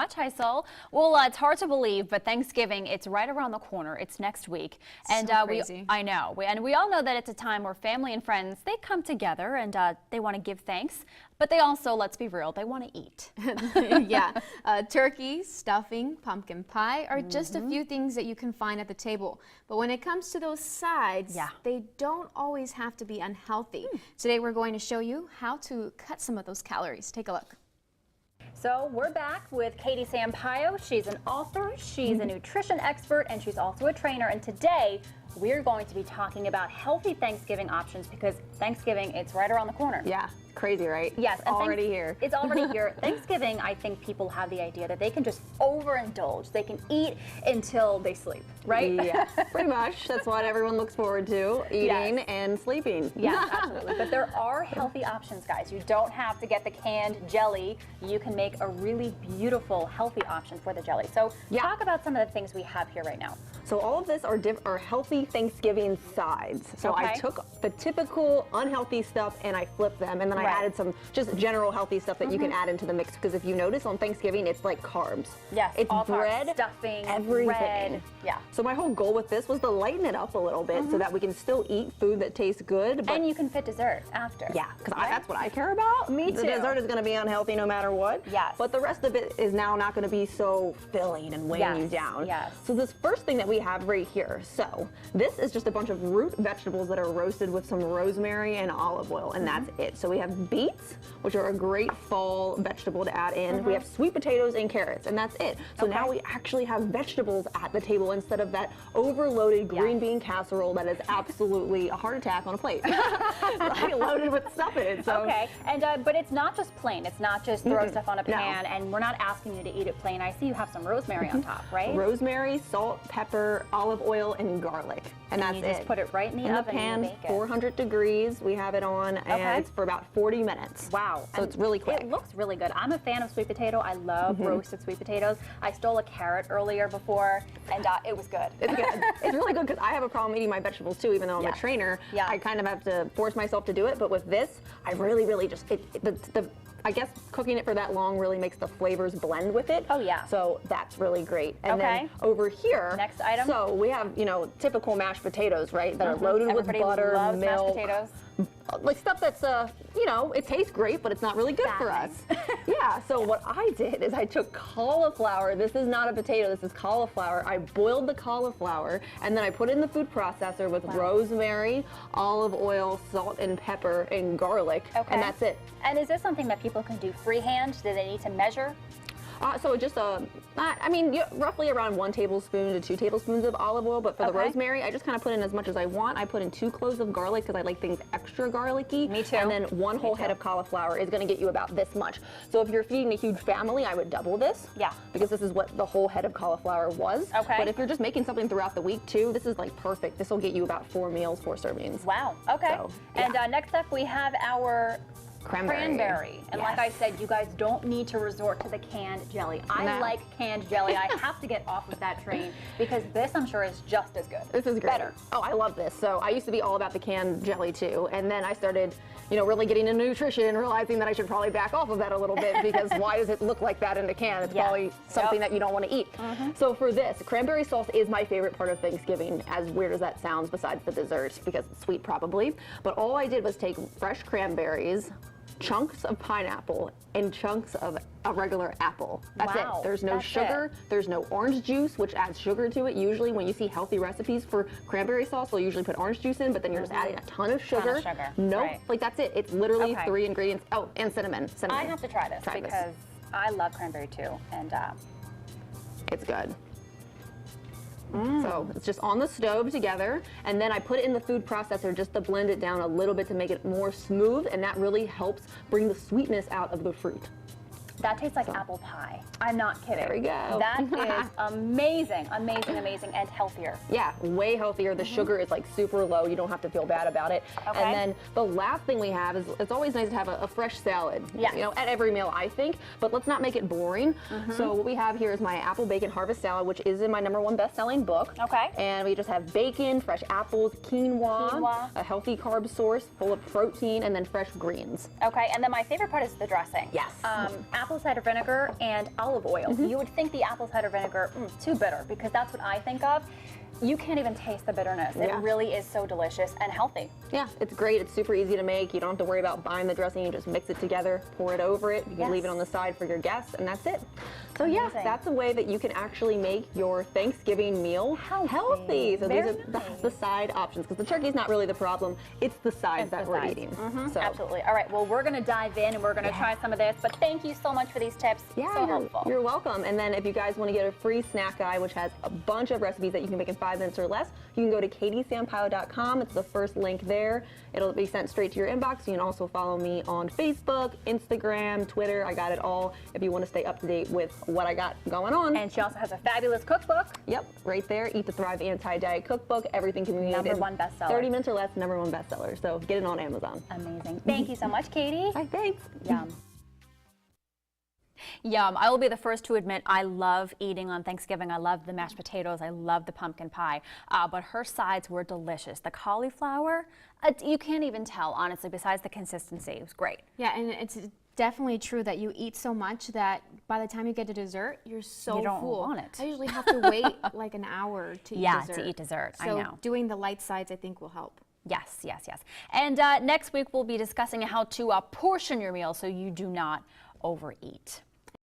much. Hi, Sol. Well, it's hard to believe, but Thanksgiving, it's right around the corner. It's next week. And so crazy. I know. We all know that it's a time where family and friends, they come together and they want to give thanks. But they also, let's be real, they want to eat. Yeah. Turkey, stuffing, pumpkin pie are just a few things that you can find at the table. But when it comes to those sides, they don't always have to be unhealthy. Today we're going to show you how to cut some of those calories. Take a look. So we're back with Katie Sampaio. She's an author, she's a nutrition expert, and she's also a trainer. And today we're going to be talking about healthy Thanksgiving options because Thanksgiving, it's right around the corner. Yeah, crazy, right? Yes. It's already here. It's already here. Thanksgiving, I think people have the idea that they can just overindulge. They can eat until they sleep, right? Yeah, pretty much. That's what everyone looks forward to, eating and sleeping. Yeah, absolutely. But there are healthy options, guys. You don't have to get the canned jelly. You can make a really beautiful, healthy option for the jelly. So talk about some of the things we have here right now. So all of this are healthy Thanksgiving sides. So I took the typical unhealthy stuff and I flipped them, and then I added some just general healthy stuff that you can add into the mix, because if you notice on Thanksgiving, it's like carbs. Yes, it's all bread, carbs, stuffing, everything. bread. Yeah. So my whole goal with this was to lighten it up a little bit so that we can still eat food that tastes good. But and you can fit dessert after. Yeah, because that's what I care about. Me too. The dessert is going to be unhealthy no matter what. Yes. But the rest of it is now not going to be so filling and weighing you down. Yes. So this first thing that we have right here. So this is just a bunch of root vegetables that are roasted with some rosemary and olive oil, and that's it. So we have beets, which are a great fall vegetable to add in. We have sweet potatoes and carrots, and that's it. So now we actually have vegetables at the table instead of that overloaded green bean casserole that is absolutely a heart attack on a plate. Right, loaded with stuff in it. So. And but it's not just plain. It's not just throw stuff on a pan, and we're not asking you to eat it plain. I see you have some rosemary on top, right? Rosemary, salt, pepper, olive oil, and garlic, and that's you it. Just put it right in the oven pan, and you bake it. 400 degrees. We have it on, and it's for about 40 minutes. Wow! So it's really quick. It looks really good. I'm a fan of sweet potato. I love roasted sweet potatoes. I stole a carrot earlier before, and it was good. It's good. It's really good because I have a problem eating my vegetables too, even though I'm a trainer. Yeah. I kind of have to force myself to do it, but with this, I really just I guess cooking it for that long really makes the flavors blend with it. Oh yeah. So that's really great. And then over here, next item. So we have, typical mashed potatoes, right? That are loaded with butter, loves milk. Mashed potatoes. Like stuff that's, it tastes great, but it's not really good for us. Yeah, so what I did is I took cauliflower. This is not a potato, this is cauliflower. I boiled the cauliflower, and then I put it in the food processor with rosemary, olive oil, salt and pepper, and garlic, and that's it. And is this something that people can do freehand? Do they need to measure? So just roughly around 1 tablespoon to 2 tablespoons of olive oil, but for the rosemary, I just kind of put in as much as I want. I put in 2 cloves of garlic because I like things extra garlicky. Me too. And then 1 whole head of cauliflower is going to get you about this much. So if you're feeding a huge family, I would double this. Yeah. Because this is what the whole head of cauliflower was. Okay. But if you're just making something throughout the week too, this is like perfect. This will get you about 4 meals, 4 servings. Wow. Okay. So, yeah. And next up we have our cranberry. And like I said, you guys don't need to resort to the canned jelly. I like canned jelly. I have to get off of that train because this, I'm sure, is just as good. This is great. Better. Oh, I love this. So I used to be all about the canned jelly too, and then I started, really getting into nutrition and realizing that I should probably back off of that a little bit because why does it look like that in the can? It's probably something that you don't want to eat. So for this, cranberry sauce is my favorite part of Thanksgiving, as weird as that sounds, besides the dessert, because it's sweet probably. But all I did was take fresh cranberries, chunks of pineapple, and chunks of a regular apple. That's it. There's no sugar. There's no orange juice, which adds sugar to it. Usually when you see healthy recipes for cranberry sauce, they'll usually put orange juice in, but then you're just adding a ton of sugar. Nope. Like that's it. It's literally 3 ingredients. Oh, and cinnamon. I have to try this because I love cranberry too, and it's good. So it's just on the stove together, and then I put it in the food processor just to blend it down a little bit to make it more smooth, and that really helps bring the sweetness out of the fruit. That tastes like apple pie. I'm not kidding. There we go. That is amazing, amazing, amazing, and healthier. Yeah, way healthier. The sugar is like super low. You don't have to feel bad about it. Okay. And then the last thing we have is it's always nice to have a fresh salad. Yeah. At every meal, I think. But let's not make it boring. So what we have here is my apple bacon harvest salad, which is in my #1 best-selling book. Okay. And we just have bacon, fresh apples, quinoa, a healthy carb source full of protein, and then fresh greens. Okay. And then my favorite part is the dressing. Yes. apple cider vinegar and olive oil. You would think the apple cider vinegar, too bitter, because that's what I think of. You can't even taste the bitterness. It really is so delicious and healthy. Yeah, it's great. It's super easy to make. You don't have to worry about buying the dressing. You just mix it together, pour it over it. You can leave it on the side for your guests, and that's it. So yeah, that's a way that you can actually make your Thanksgiving meal healthy. So these are the side options, because the turkey's not really the problem. It's the sides that we're eating. So. Absolutely. All right, well, we're going to dive in and we're going to try some of this, but thank you so much for these tips. Yeah, so helpful. You're welcome. And then if you guys want to get a free snack guide, which has a bunch of recipes that you can make in 5 minutes or less, you can go to katiesampaio.com. It's the first link there. It'll be sent straight to your inbox. You can also follow me on Facebook, Instagram, Twitter. I got it all if you want to stay up to date with what I got going on. And she also has a fabulous cookbook. Yep, right there. Eat to Thrive Anti-Diet Cookbook. Everything can be made in #1 bestseller. 30 minutes or less, #1 bestseller. So get it on Amazon. Amazing. Thank you so much, Katie. Bye, thanks. Yum. Yum. I will be the first to admit I love eating on Thanksgiving. I love the mashed potatoes. I love the pumpkin pie. But her sides were delicious. The cauliflower, you can't even tell, honestly, besides the consistency. It was great. Yeah, and it's definitely true that you eat so much that by the time you get to dessert, you're so You don't full. want it. I usually have to wait like an hour to eat dessert. to eat dessert. So I know. doing the light sides, I think, will help. Yes, yes, yes. And next week we'll be discussing how to portion your meal so you do not overeat.